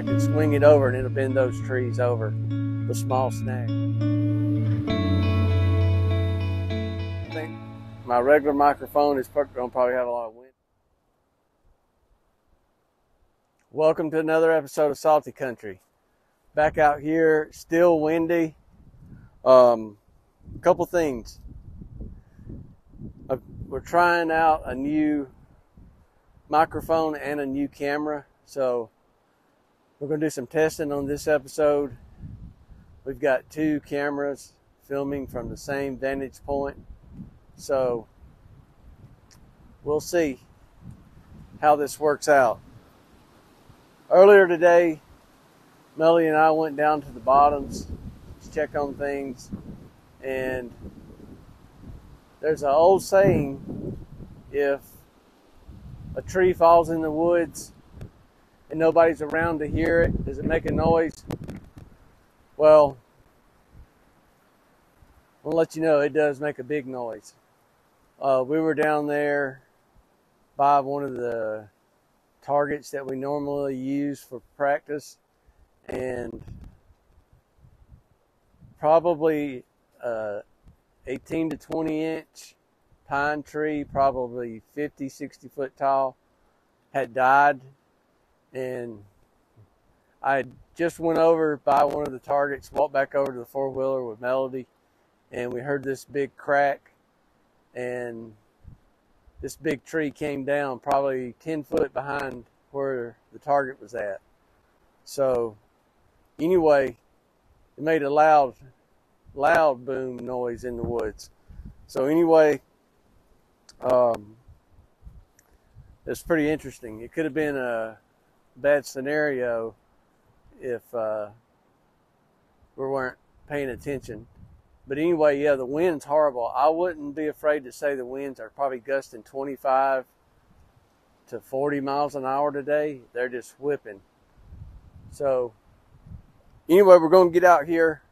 can swing it over and it'll bend those trees over, the small snag. I think my regular microphone is going to probably have a lot of wind. Welcome to another episode of Salty Country. Back out here, still windy. A couple things. We're trying out a new microphone and a new camera, so we're going to do some testing on this episode. We've got two cameras filming from the same vantage point, so we'll see how this works out. Earlier today, Melody and I went down to the bottoms to check on things, and there's an old saying, if a tree falls in the woods and nobody's around to hear it, does it make a noise? Well, I'll let you know it does make a big noise. We were down there by one of the targets that we normally use for practice, and probably 18 to 20 inch pine tree, probably 50, 60 foot tall, had died. And I just went over by one of the targets, walked back over to the four-wheeler with Melody, and we heard this big crack, and this big tree came down probably 10 foot behind where the target was at. So anyway, it made a loud boom noise in the woods. So anyway, it's pretty interesting. It could have been a bad scenario if we weren't paying attention. But anyway, yeah, the wind's horrible. I wouldn't be afraid to say the winds are probably gusting 25 to 40 miles an hour today. They're just whipping. So anyway, we're going to get out here,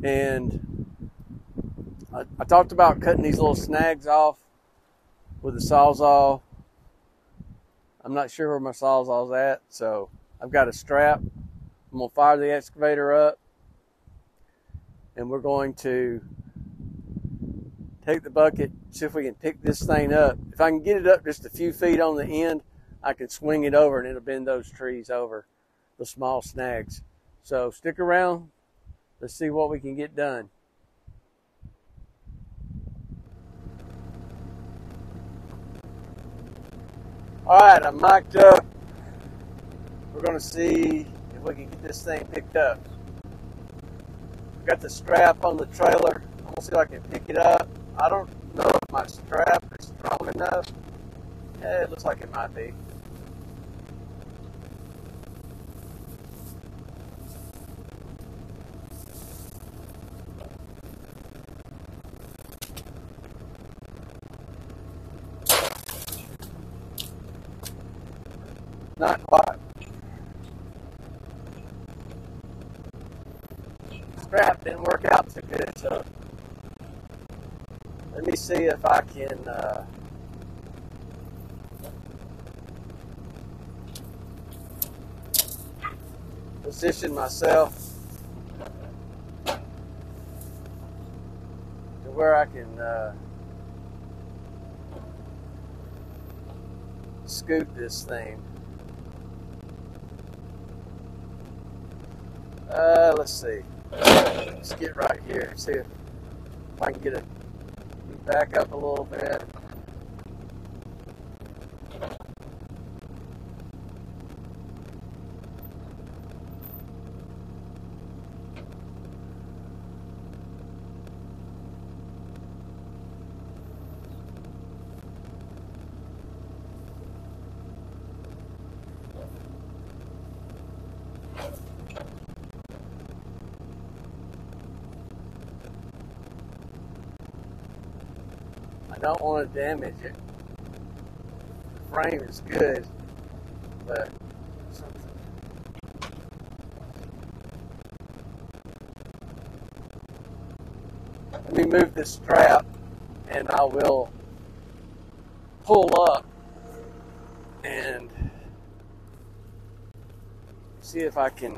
and I talked about cutting these little snags off with the Sawzall. I'm not sure where my Sawzall's at, so I've got a strap. I'm going to fire the excavator up, and we're going to take the bucket, see if we can pick this thing up. If I can get it up just a few feet on the end, I can swing it over and it'll bend those trees over, the small snags. So stick around. Let's see what we can get done. All right, I'm mic'd up. We're going to see if we can get this thing picked up. I've got the strap on the trailer. I'm going to see if I can pick it up. I don't know if my strap is strong enough. Yeah, it looks like it might be. Not quite. Strap didn't work out too good, so let me see if I can position myself to where I can scoop this thing. Let's see. Let's get right here and see if I can get it back up a little bit. I don't want to damage it. The frame is good, but let me move this strap and I will pull up and see if I can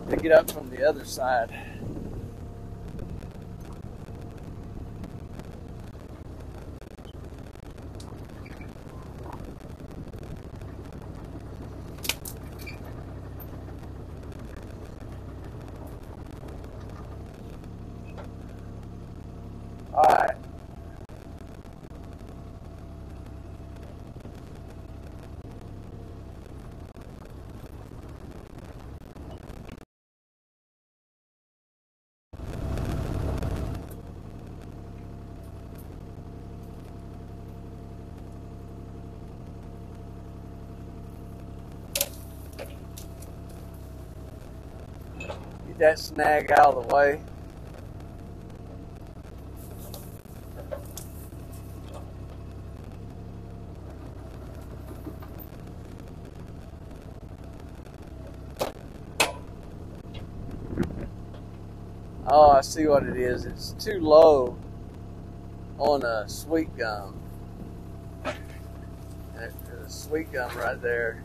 pick it up from the other side. All right. Get that snag out of the way. Oh, I see what it is. It's too low on a sweet gum. And there's a sweet gum right there.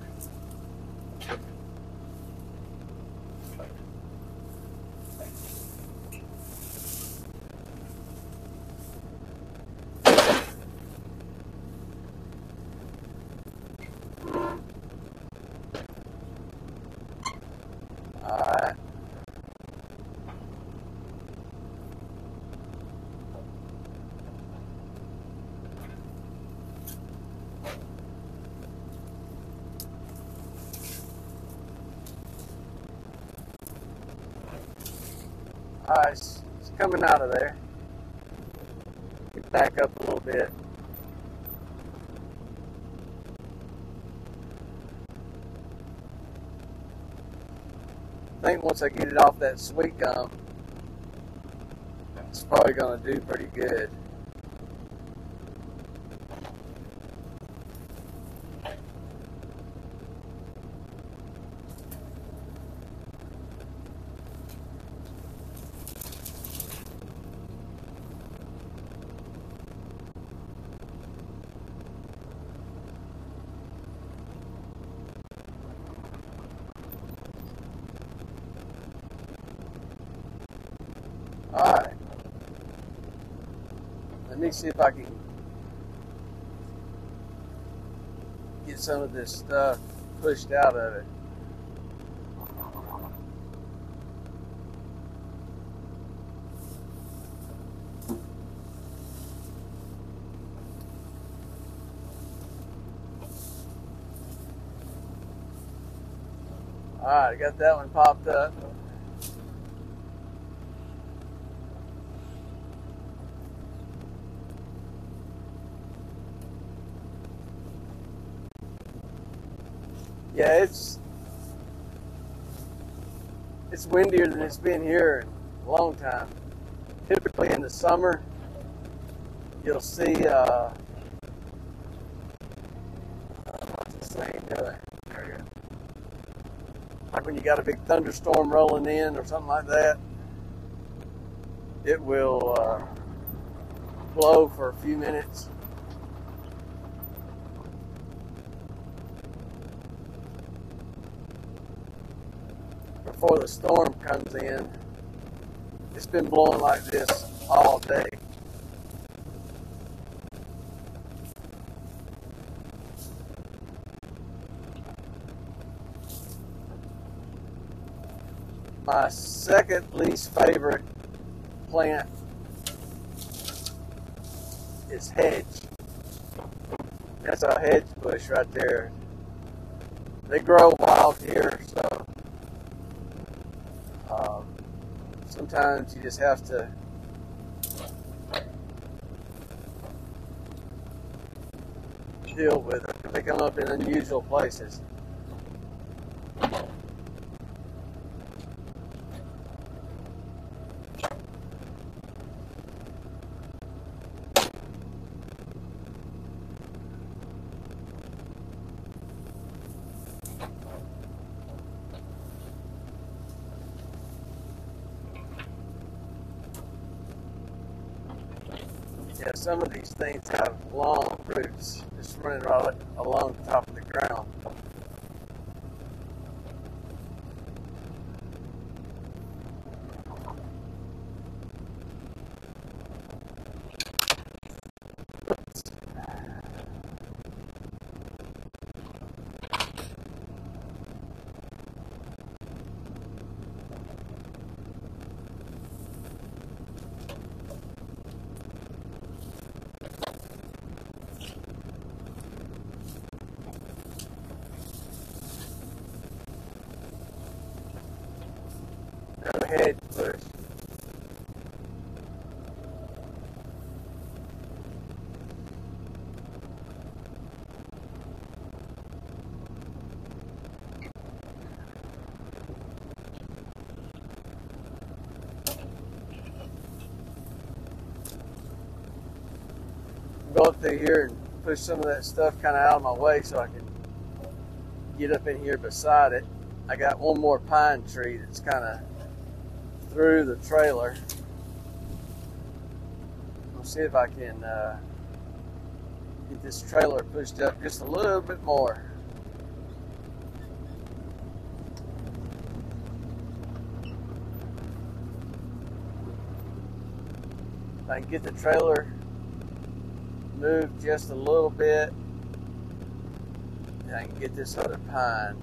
Alright. Alright, it's coming out of there. Back up a little bit. I think once I get it off that sweet gum, it's probably going to do pretty good. Alright, let me see if I can get some of this stuff pushed out of it. Alright, I got that one popped up. Yeah, it's windier than it's been here in a long time. Typically in the summer, you'll see what's this thing doing? There you go. Like when you got a big thunderstorm rolling in or something like that, it will blow for a few minutes. Before the storm comes in. It's been blowing like this all day. My second least favorite plant is hedge. That's a hedge bush right there. They grow wild here, so sometimes you just have to deal with it. They come up in unusual places. Yeah, some of these things have long roots just running right along the top of the ground. Go ahead, push. Go up through here and push some of that stuff kind of out of my way so I can get up in here beside it. I got one more pine tree that's kind of through the trailer. We'll see if I can get this trailer pushed up just a little bit more. If I can get the trailer moved just a little bit, and I can get this other pine.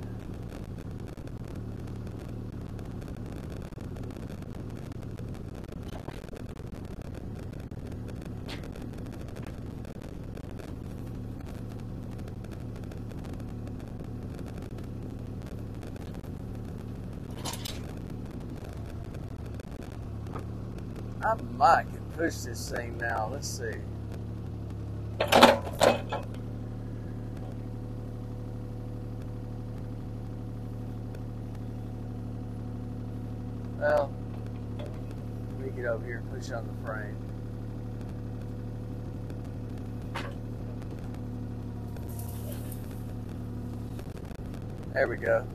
I might can push this thing now. Let's see. Well, let me get over here and push on the frame. There we go.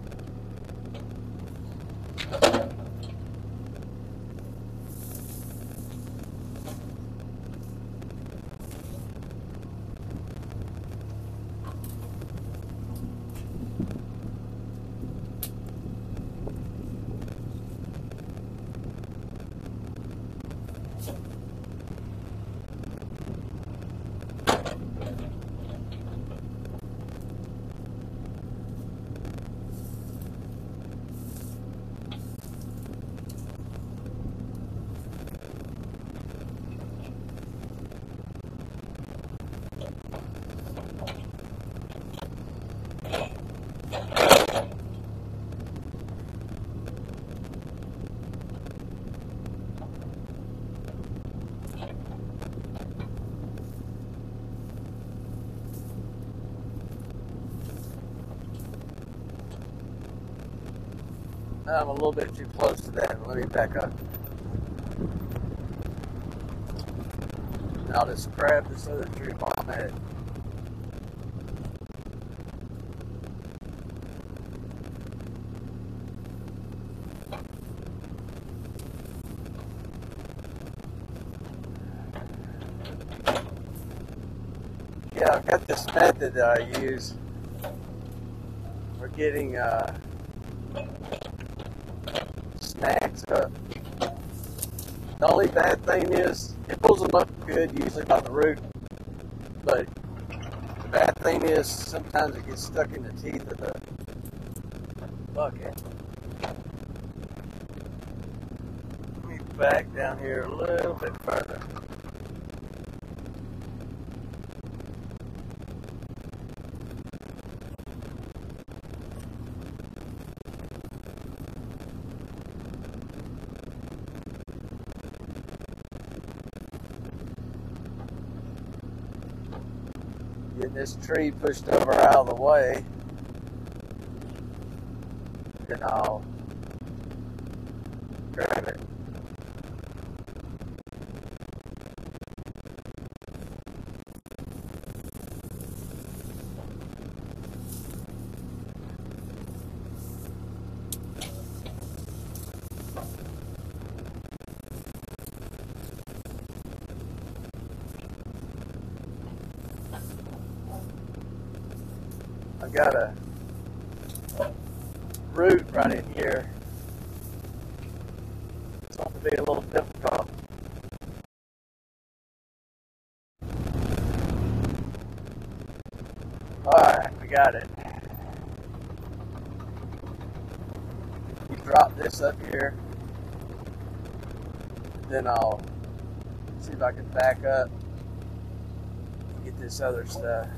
I'm a little bit too close to that. Let me back up. I'll just grab this other tree while I'm at it. Yeah, I've got this method that I use for getting snags up. The only bad thing is it pulls them up good, usually by the root, but the bad thing is sometimes it gets stuck in the teeth of the bucket. Let me back down here a little bit further. Getting this tree pushed over out of the way, and I'll grab it. I've got a root right in here. It's going to be a little difficult. Alright, we got it. You drop this up here, then I'll see if I can back up and get this other stuff.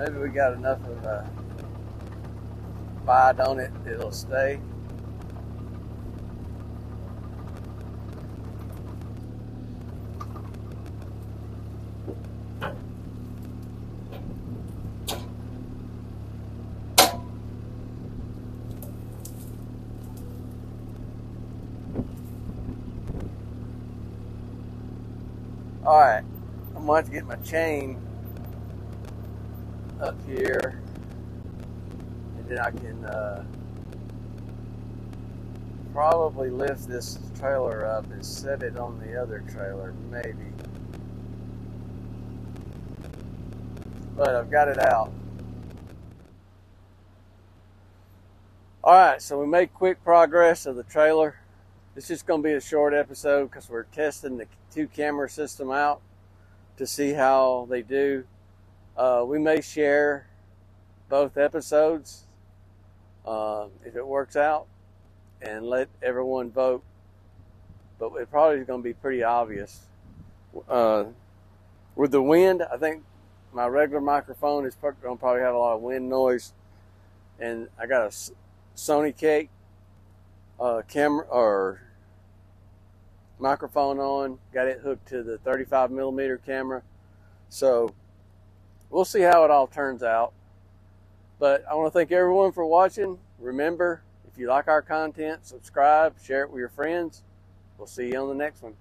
maybe we got enough of a bite on it, it'll stay. All right, I'm going to have to get my chain up here, and then I can probably lift this trailer up and set it on the other trailer, maybe. But I've got it out. All right, so we made quick progress of the trailer. It's just going to be a short episode because we're testing the 2-camera system out to see how they do. We may share both episodes if it works out and let everyone vote. But it probably is going to be pretty obvious. With the wind, I think my regular microphone is going to probably have a lot of wind noise. And I got a Sony Cake camera or microphone on, got it hooked to the 35mm camera, so we'll see how it all turns out. But I want to thank everyone for watching. Remember, if you like our content, subscribe, share it with your friends. We'll see you on the next one.